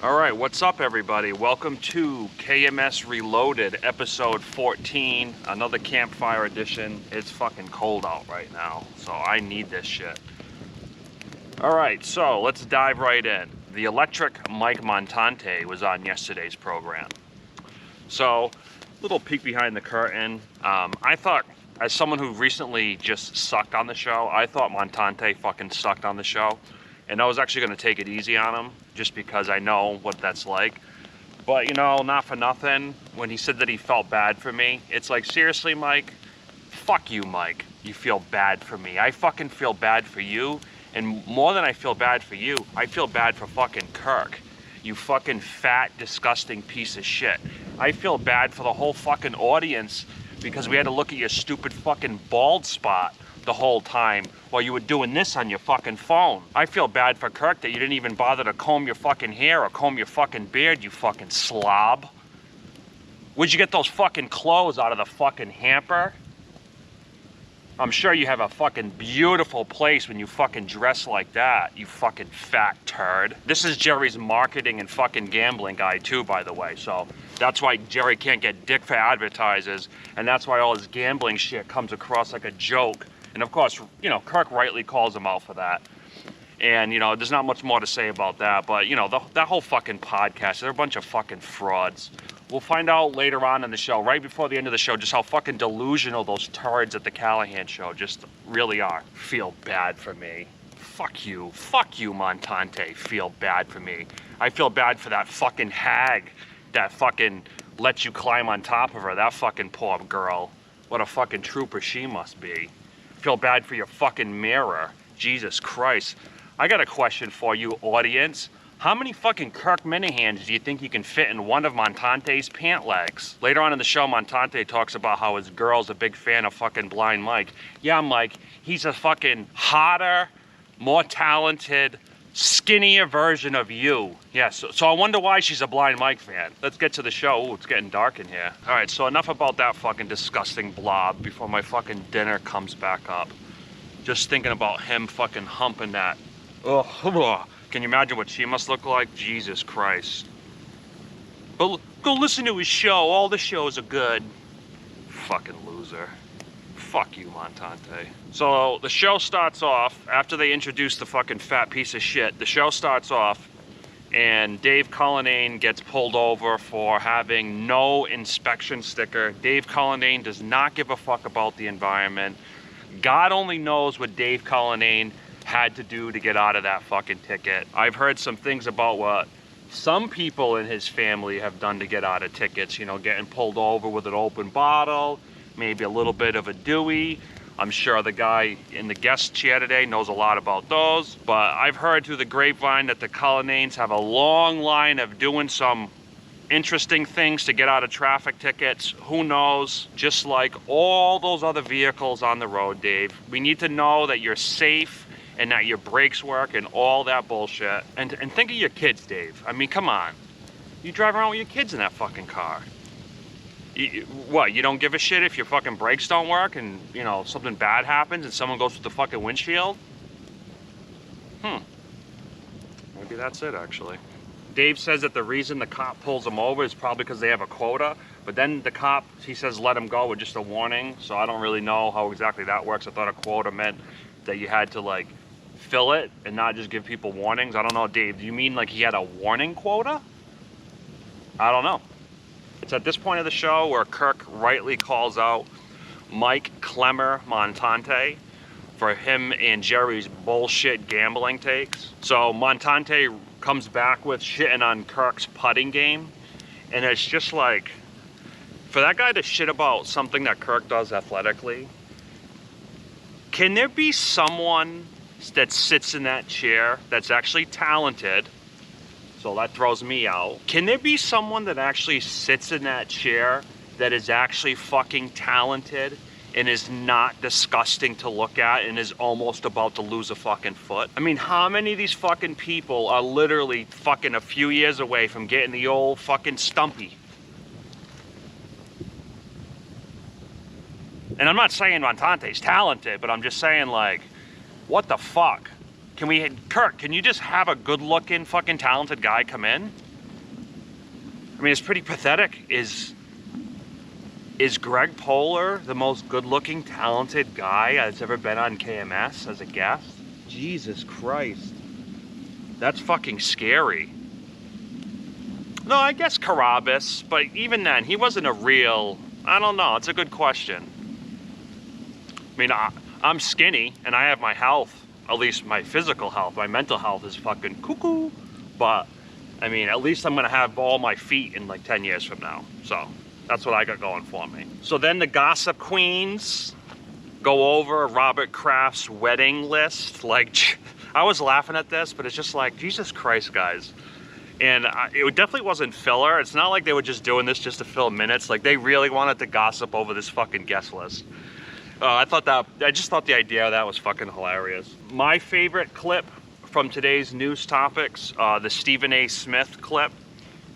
All right, what's up, everybody? Welcome to KMS Reloaded, episode 14, another campfire edition. It's fucking cold out right now, so I need this shit. All right, so let's dive right in. The electric Mike Montante was on yesterday's program. So, little peek behind the curtain. I thought, as someone who recently just sucked on the show, I thought Montante fucking sucked on the show. And I was actually going to take it easy on him, just because I know what that's like. But, you know, not for nothing, when he said that he felt bad for me, it's like, seriously, Mike? Fuck you, Mike. You feel bad for me. I fucking feel bad for you. And more than I feel bad for you, I feel bad for fucking Kirk. You fucking fat, disgusting piece of shit. I feel bad for the whole fucking audience because we had to look at your stupid fucking bald spot the whole time while you were doing this on your fucking phone. I feel bad for Kirk that you didn't even bother to comb your fucking hair or comb your fucking beard, you fucking slob. Where'd you get those fucking clothes out of the fucking hamper? I'm sure you have a fucking beautiful place when you fucking dress like that, you fucking fat turd. This is Jerry's marketing and fucking gambling guy too, by the way, so that's why Jerry can't get dick for advertisers, and that's why all his gambling shit comes across like a joke. And of course, you know, Kirk rightly calls him out for that. And, you know, there's not much more to say about that, but, you know, that whole fucking podcast, they're a bunch of fucking frauds. We'll find out later on in the show, right before the end of the show, just how fucking delusional those turds at the Callahan show just really are. Feel bad for me. Fuck you, Montante, feel bad for me. I feel bad for that fucking hag that fucking lets you climb on top of her, that fucking poor girl. What a fucking trooper she must be. Feel bad for your fucking mirror. Jesus Christ. I got a question for you, audience. How many fucking Kirk Minihans do you think you can fit in one of Montante's pant legs? Later on in the show, Montante talks about how his girl's a big fan of fucking Blind Mike. Yeah, Mike, he's a fucking hotter, more talented, skinnier version of you. Yes, so I wonder why she's a Blind Mike fan. Let's get to the show. Ooh, it's getting dark in here. All right, so enough about that fucking disgusting blob before my fucking dinner comes back up. Just thinking about him fucking humping that. Ugh. Can you imagine what she must look like? Jesus Christ. But go listen to his show. All the shows are good. Fucking loser. Fuck you, Montante. So the show starts off, after they introduce the fucking fat piece of shit, the show starts off and Dave Cullinane gets pulled over for having no inspection sticker. Dave Cullinane does not give a fuck about the environment. God only knows what Dave Cullinane had to do to get out of that fucking ticket. I've heard some things about what some people in his family have done to get out of tickets, you know, getting pulled over with an open bottle, maybe a little bit of a Dewey. I'm sure the guy in the guest chair today knows a lot about those, but I've heard through the grapevine that the Cullinanes have a long line of doing some interesting things to get out of traffic tickets. Who knows? Just like all those other vehicles on the road, Dave. We need to know that you're safe and that your brakes work and all that bullshit. And think of your kids, Dave. I mean, come on. You drive around with your kids in that fucking car. What, you don't give a shit if your fucking brakes don't work and, you know, something bad happens and someone goes through the fucking windshield? Maybe that's it, actually. Dave says that the reason the cop pulls him over is probably because they have a quota, but then the cop, he says let him go with just a warning, so I don't really know how exactly that works. I thought a quota meant that you had to, like, fill it and not just give people warnings. I don't know, Dave, do you mean like he had a warning quota? I don't know. It's at this point of the show where Kirk rightly calls out Mike Clemmer Montante for him and Jerry's bullshit gambling takes. So Montante comes back with shitting on Kirk's putting game, and it's just like, for that guy to shit about something that Kirk does athletically, can there be someone that sits in that chair that's actually talented? So that throws me out. Can there be someone that actually sits in that chair that is actually fucking talented and is not disgusting to look at and is almost about to lose a fucking foot? I mean, how many of these fucking people are literally fucking a few years away from getting the old fucking stumpy? And I'm not saying Montante's talented, but I'm just saying, like, what the fuck? Kirk, can you just have a good-looking, fucking talented guy come in? I mean, it's pretty pathetic. Is Greg Polar the most good-looking, talented guy that's ever been on KMS as a guest? Jesus Christ. That's fucking scary. No, I guess Carabas, but even then, he wasn't a real... I don't know, it's a good question. I mean, I'm skinny, and I have my health, at least my physical health. My mental health is fucking cuckoo. But, I mean, at least I'm gonna have all my feet in like 10 years from now. So, that's what I got going for me. So then the gossip queens go over Robert Kraft's wedding list. Like, I was laughing at this, but it's just like, Jesus Christ, guys. And it definitely wasn't filler. It's not like they were just doing this just to fill minutes. Like, they really wanted to gossip over this fucking guest list. I just thought the idea of that was fucking hilarious. My favorite clip from today's news topics, the Stephen A. Smith clip.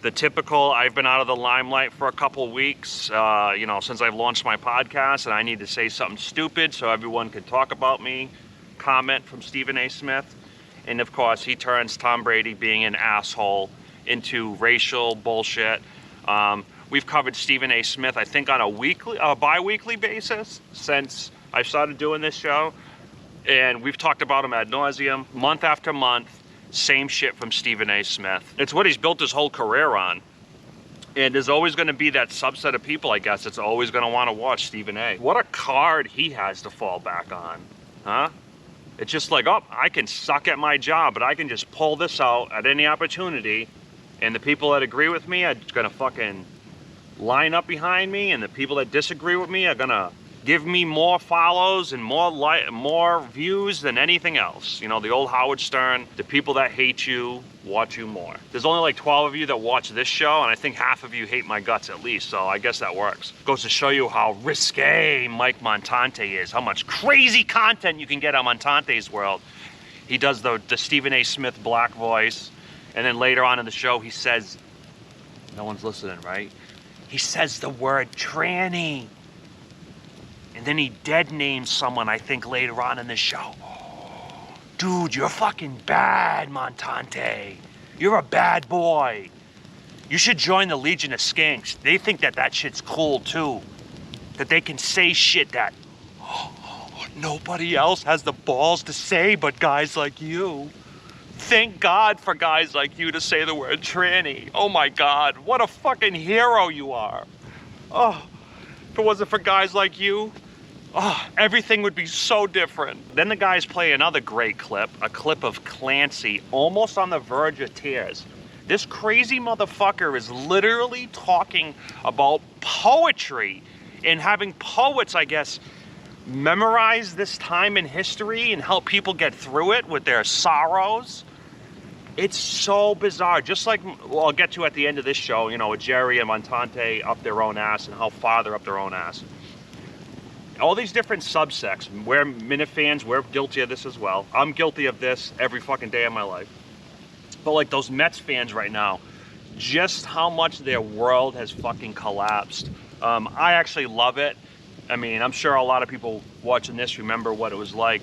The typical, I've been out of the limelight for a couple weeks, you know, since I've launched my podcast, and I need to say something stupid so everyone can talk about me. Comment from Stephen A. Smith. And of course, he turns Tom Brady being an asshole into racial bullshit. We've covered Stephen A. Smith, I think, on a bi-weekly basis since I started doing this show. And we've talked about him ad nauseum, month after month. Same shit from Stephen A. Smith. It's what he's built his whole career on. And there's always going to be that subset of people, I guess, that's always going to want to watch Stephen A. What a card he has to fall back on, huh? It's just like, oh, I can suck at my job, but I can just pull this out at any opportunity, and the people that agree with me are gonna fucking line up behind me, and the people that disagree with me are gonna give me more follows and more views than anything else. You know, the old Howard Stern, the people that hate you watch you more. There's only like 12 of you that watch this show, and I think half of you hate my guts at least, so I guess that works. Goes to show you how risque Mike Montante is, how much crazy content you can get on Montante's world. He does the Stephen A. Smith black voice, and then later on in the show he says, no one's listening, right? He says the word tranny. And then he dead names someone, I think, later on in the show. Dude, you're fucking bad, Montante. You're a bad boy. You should join the Legion of Skanks. They think that shit's cool, too. That they can say shit that nobody else has the balls to say but guys like you. Thank God for guys like you to say the word tranny. Oh my God, what a fucking hero you are. Oh, if it wasn't for guys like you, oh, everything would be so different. Then the guys play another great clip, a clip of Clancy almost on the verge of tears. This crazy motherfucker is literally talking about poetry and having poets, I guess, memorize this time in history and help people get through it with their sorrows. It's so bizarre. Just like, well, I'll get to at the end of this show, you know, with Jerry and Montante up their own ass and how far they're up their own ass. All these different subsects. We're Minute fans, we're guilty of this as well. I'm guilty of this every fucking day of my life. But like those Mets fans right now, just how much their world has fucking collapsed. I actually love it. I mean, I'm sure a lot of people watching this remember what it was like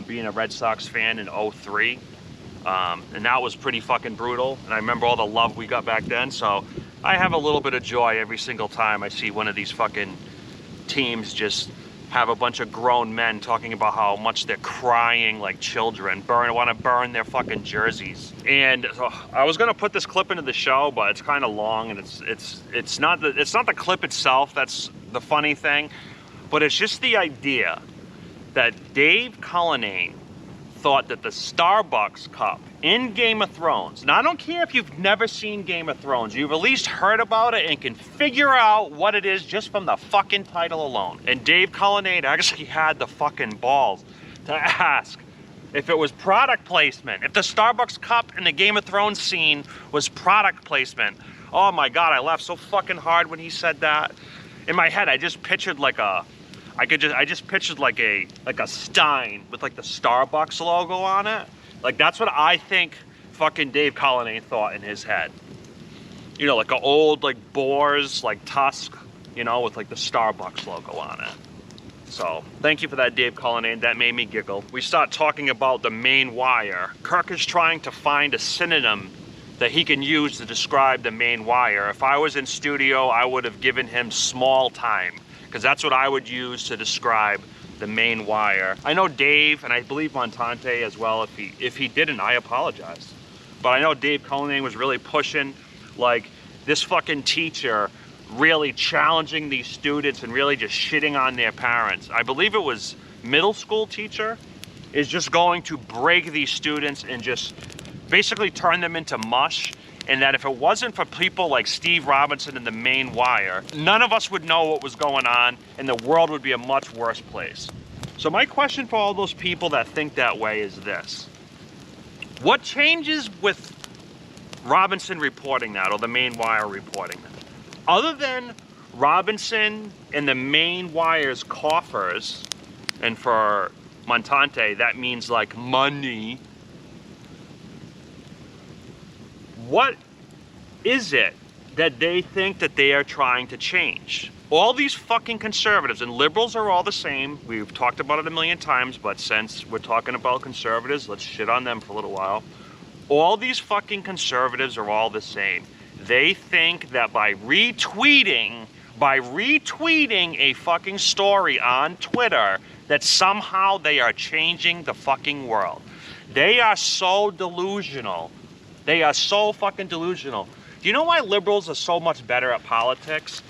being a Red Sox fan in '03. And that was pretty fucking brutal. And I remember all the love we got back then. So I have a little bit of joy every single time I see one of these fucking teams just have a bunch of grown men talking about how much they're crying like children, want to burn their fucking jerseys. And I was gonna put this clip into the show, but it's kind of long, and it's not the clip itself that's the funny thing, but it's just the idea that Dave Cullinane thought that the Starbucks cup in Game of Thrones, now I don't care if you've never seen Game of Thrones, you've at least heard about it and can figure out what it is just from the fucking title alone. And Dave Cullinane actually had the fucking balls to ask if it was product placement, if the Starbucks cup in the Game of Thrones scene was product placement. Oh my God, I laughed so fucking hard when he said that. In my head, I just pictured like a stein with like the Starbucks logo on it. Like that's what I think fucking Dave Cullinane thought in his head. You know, like an old like boar's like tusk, you know, with like the Starbucks logo on it. So thank you for that, Dave Cullinane. That made me giggle. We start talking about the main wire. Kirk is trying to find a synonym that he can use to describe the main wire. If I was in studio, I would have given him small time, because that's what I would use to describe the main wire. I know Dave, and I believe Montante as well, if he didn't, I apologize. But I know Dave Cullinane was really pushing, like, this fucking teacher really challenging these students and really just shitting on their parents. I believe it was middle school teacher is just going to break these students and just basically turn them into mush, and that if it wasn't for people like Steve Robinson and the main wire, none of us would know what was going on, and the world would be a much worse place. So my question for all those people that think that way is this: what changes with Robinson reporting that, or the main wire reporting that? Other than Robinson and the main wire's coffers, and for Montante, that means like money. What is it that they think that they are trying to change? All these fucking conservatives, and liberals are all the same. We've talked about it a million times, but since we're talking about conservatives, let's shit on them for a little while. All these fucking conservatives are all the same. They think that by retweeting a fucking story on Twitter, that somehow they are changing the fucking world. They are so delusional. They are so fucking delusional. Do you know why liberals are so much better at politics?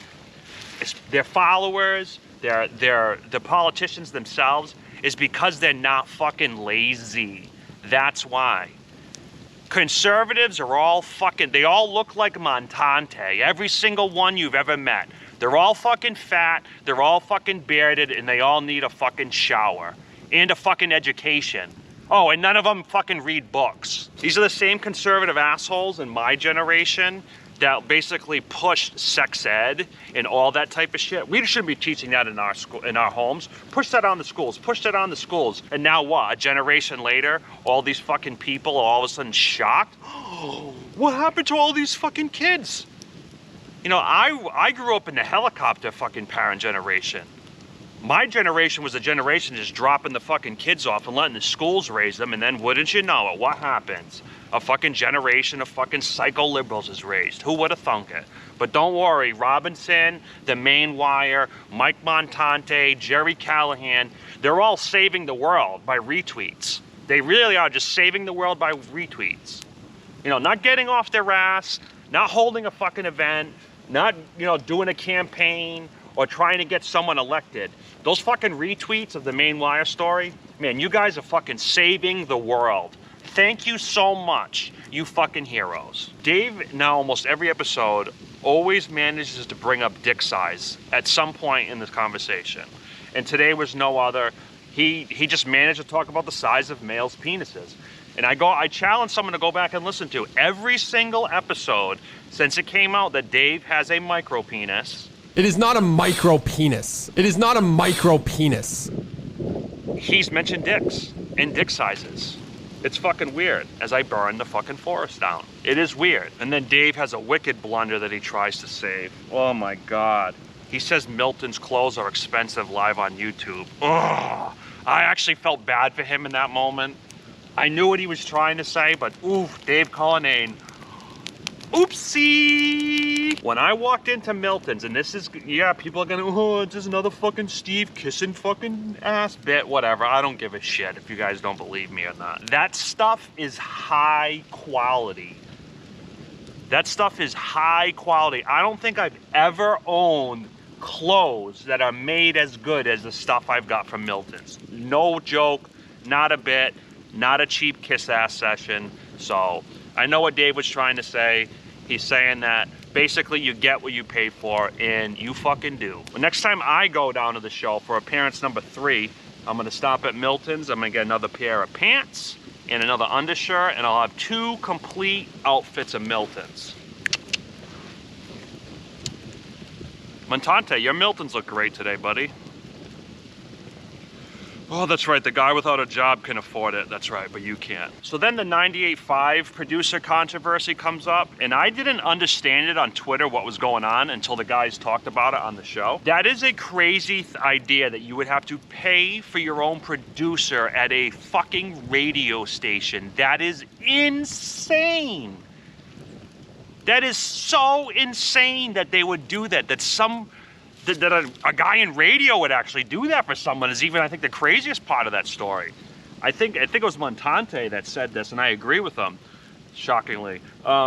It's their followers, the politicians themselves, is because they're not fucking lazy. That's why. Conservatives are all fucking, they all look like Montante. Every single one you've ever met. They're all fucking fat, they're all fucking bearded, and they all need a fucking shower. And a fucking education. Oh, and none of them fucking read books. These are the same conservative assholes in my generation that basically pushed sex ed and all that type of shit. We shouldn't be teaching that in our school, in our homes. Push that on the schools, push that on the schools. And now what, a generation later, all these fucking people are all of a sudden shocked? Oh, what happened to all these fucking kids? You know, I grew up in the helicopter fucking parent generation. My generation was a generation just dropping the fucking kids off and letting the schools raise them, and then wouldn't you know it, what happens? A fucking generation of fucking psycho liberals is raised. Who would have thunk it? But don't worry, Robinson, the main wire, Mike Montante, Jerry Callahan, they're all saving the world by retweets. They really are just saving the world by retweets. You know, not getting off their ass, not holding a fucking event, not, you know, doing a campaign, or trying to get someone elected. Those fucking retweets of the main wire story, man, you guys are fucking saving the world. Thank you so much, you fucking heroes. Dave, now almost every episode, always manages to bring up dick size at some point in this conversation. And today was no other. He just managed to talk about the size of males' penises. And I challenge someone to go back and listen to every single episode since it came out that Dave has a micro penis. It is not a micro penis. It is not a micro penis. He's mentioned dicks and dick sizes. It's fucking weird as I burn the fucking forest down. It is weird. And then Dave has a wicked blunder that he tries to save. Oh my God. He says Milton's clothes are expensive live on YouTube. Ugh. I actually felt bad for him in that moment. I knew what he was trying to say, but oof, Dave Cullinane. Oopsie! When I walked into Milton's, and this is, yeah, people are gonna, oh, it's just another fucking Steve kissing fucking ass bit, whatever. I don't give a shit if you guys don't believe me or not. That stuff is high quality. That stuff is high quality. I don't think I've ever owned clothes that are made as good as the stuff I've got from Milton's. No joke, not a bit, not a cheap kiss ass session. So I know what Dave was trying to say. He's saying that basically you get what you pay for, and you fucking do. But next time I go down to the show for appearance number 3, I'm gonna stop at Milton's. I'm gonna get another pair of pants and another undershirt, and I'll have 2 complete outfits of Milton's. Montante, your Miltons look great today, buddy. Oh, that's right, the guy without a job can afford it. That's right, but you can't. So then the 98.5 producer controversy comes up, and I didn't understand it on Twitter what was going on until the guys talked about it on the show. That is a crazy idea that you would have to pay for your own producer at a fucking radio station. That is insane. That is so insane that they would do that. That a guy in radio would actually do that for someone is even, I think, the craziest part of that story. I think it was Montante that said this, and I agree with him, shockingly,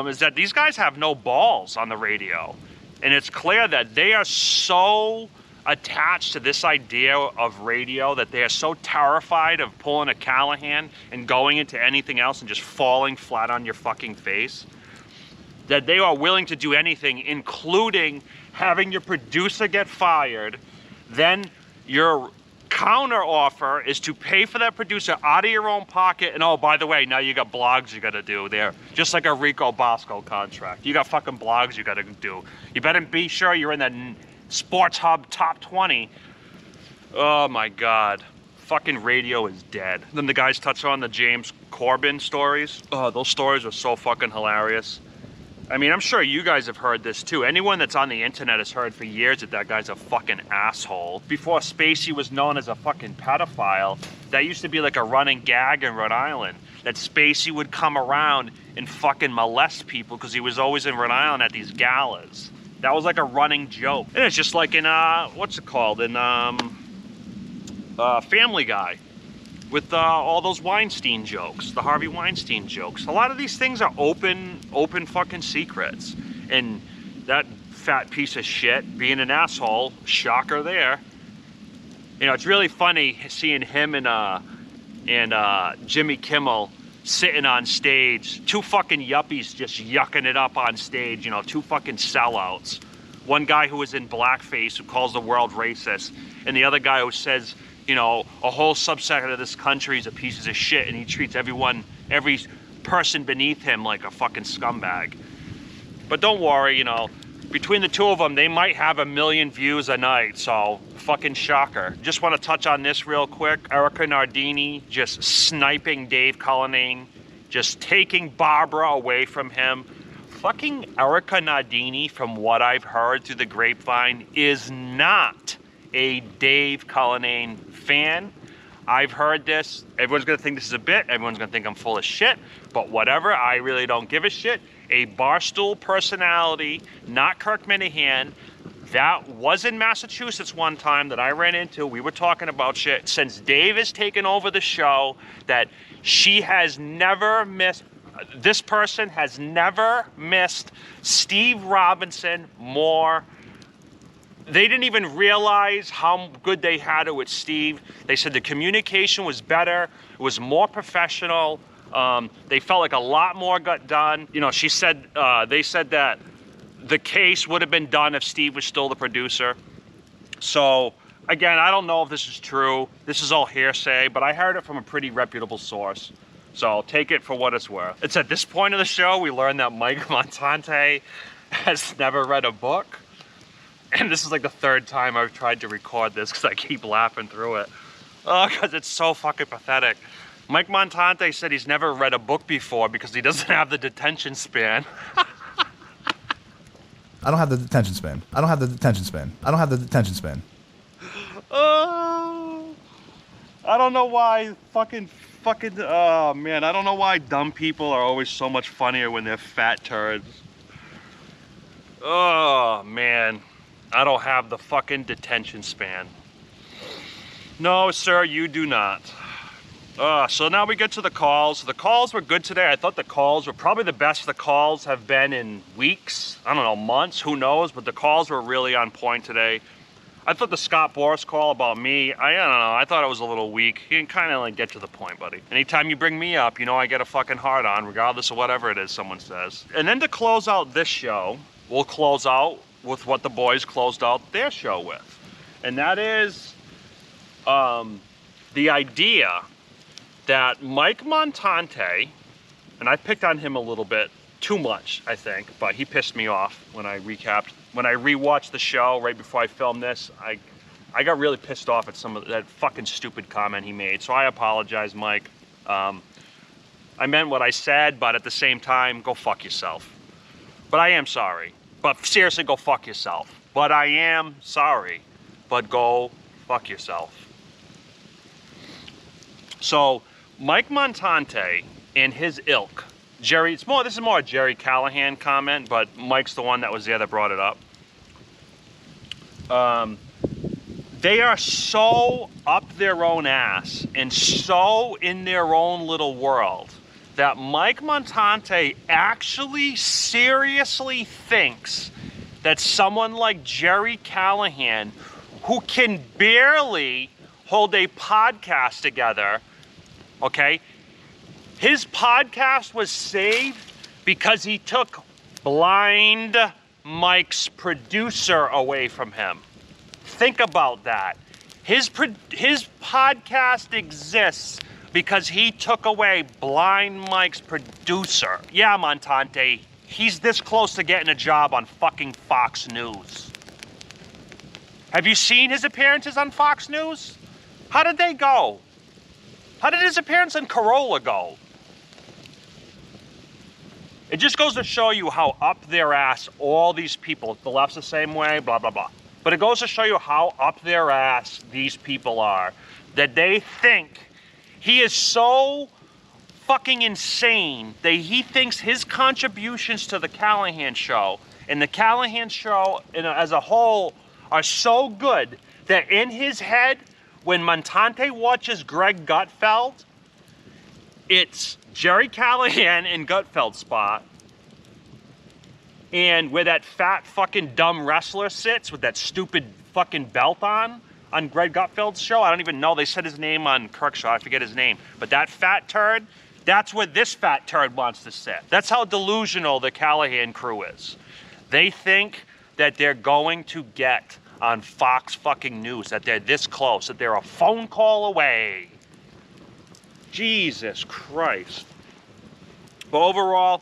is that these guys have no balls on the radio. And it's clear that they are so attached to this idea of radio that they are so terrified of pulling a Callahan and going into anything else and just falling flat on your fucking face, that they are willing to do anything, including having your producer get fired. Then your counter offer is to pay for that producer out of your own pocket. And oh, by the way, now you got blogs you got to do there. Just like a Rico Bosco contract. You got fucking blogs you got to do. You better be sure you're in that Sports Hub top 20. Oh my God. Fucking radio is dead. Then the guys touch on the James Corbin stories. Oh, those stories are so fucking hilarious. I mean, I'm sure you guys have heard this too. Anyone that's on the internet has heard for years that guy's a fucking asshole. Before Spacey was known as a fucking pedophile, that used to be like a running gag in Rhode Island. That Spacey would come around and fucking molest people because he was always in Rhode Island at these galas. That was like a running joke. And it's just like in, what's it called? In Family Guy. With all those Weinstein jokes, the Harvey Weinstein jokes. A lot of these things are open fucking secrets. And that fat piece of shit being an asshole, shocker there. You know, it's really funny seeing him and Jimmy Kimmel sitting on stage. Two fucking yuppies just yucking it up on stage, you know, two fucking sellouts. One guy who was in blackface who calls the world racist, and the other guy who says, you know, a whole subset of this country is a piece of shit, and he treats every person beneath him like a fucking scumbag. But don't worry, you know, between the two of them, they might have 1 million views a night, so fucking shocker. Just want to touch on this real quick. Erica Nardini just sniping Dave Cullinane, just taking Barbara away from him. Fucking Erica Nardini, from what I've heard through the grapevine, is not a Dave Cullinane fan. I've heard this. Everyone's gonna think this is a bit. Everyone's gonna think I'm full of shit, but whatever, I really don't give a shit. A Barstool personality, not Kirk Minahan, that was in Massachusetts one time that I ran into. We were talking about shit. Since Dave has taken over the show, that she has never missed, this person has never missed Steve Robinson more. They didn't even realize how good they had it with Steve. They said the communication was better. It was more professional. They felt like a lot more got done. You know, she said, they said that the case would have been done if Steve was still the producer. So, again, I don't know if this is true. This is all hearsay, but I heard it from a pretty reputable source. So I'll take it for what it's worth. It's at this point of the show we learned that Mike Montante has never read a book. And this is like the third time I've tried to record this because I keep laughing through it. Oh, because it's so fucking pathetic. Mike Montante said he's never read a book before because he doesn't have the detention span. I don't have the detention span. I don't have the detention span. I don't have the detention span. Oh, I don't know why oh man, I don't know why dumb people are always so much funnier when they're fat turds. Oh man. I don't have the fucking detention span. No, sir, you do not. So now we get to the calls. The calls were good today. I thought the calls were probably the best the calls have been in weeks. I don't know, months, who knows? But the calls were really on point today. I thought the Scott Boras call about me, I don't know, I thought it was a little weak. He can kind of like get to the point, buddy. Anytime you bring me up, you know I get a fucking hard on, regardless of whatever it is someone says. And then to close out this show, we'll close out with what the boys closed out their show with. And that is the idea that Mike Montante, and I picked on him a little bit too much, I think, but he pissed me off when I rewatched the show right before I filmed this. I got really pissed off at some of that fucking stupid comment he made. So I apologize, Mike. I meant what I said, but at the same time, go fuck yourself. But I am sorry. But seriously, go fuck yourself. But I am sorry. But go fuck yourself. So, Mike Montante and his ilk Jerry, this is more a Jerry Callahan comment, but Mike's the one that was there that brought it up. They are so up their own ass and so in their own little world that Mike Montante actually seriously thinks that someone like Jerry Callahan, who can barely hold a podcast together, okay? His podcast was saved because he took Blind Mike's producer away from him. Think about that. His podcast exists because he took away Blind Mike's producer. Yeah, Montante, he's this close to getting a job on fucking Fox News. Have you seen his appearances on Fox News? How did they go? How did his appearance on Corolla go? It just goes to show you how up their ass all these people, the left's the same way, blah, blah, blah. But it goes to show you how up their ass these people are, that they think he is so fucking insane that he thinks his contributions to the Callahan show and the Callahan show as a whole are so good that in his head, when Montante watches Greg Gutfeld, it's Jerry Callahan in Gutfeld's spot, and where that fat fucking dumb wrestler sits with that stupid fucking belt on Greg Gutfeld's show. I don't even know. They said his name on Kirk's show. I forget his name. But that fat turd, that's where this fat turd wants to sit. That's how delusional the Callahan crew is. They think that they're going to get on Fox fucking News, that they're this close, that they're a phone call away. Jesus Christ. But overall,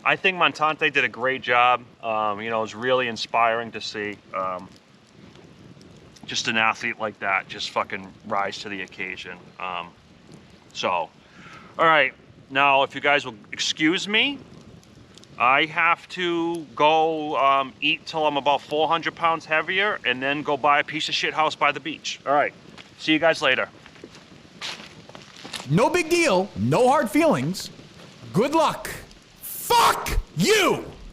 I think Montante did a great job. It was really inspiring to see just an athlete like that just fucking rise to the occasion. All right. Now, if you guys will excuse me, I have to go eat till I'm about 400 pounds heavier and then go buy a piece of shit house by the beach. All right. See you guys later. No big deal. No hard feelings. Good luck. Fuck you!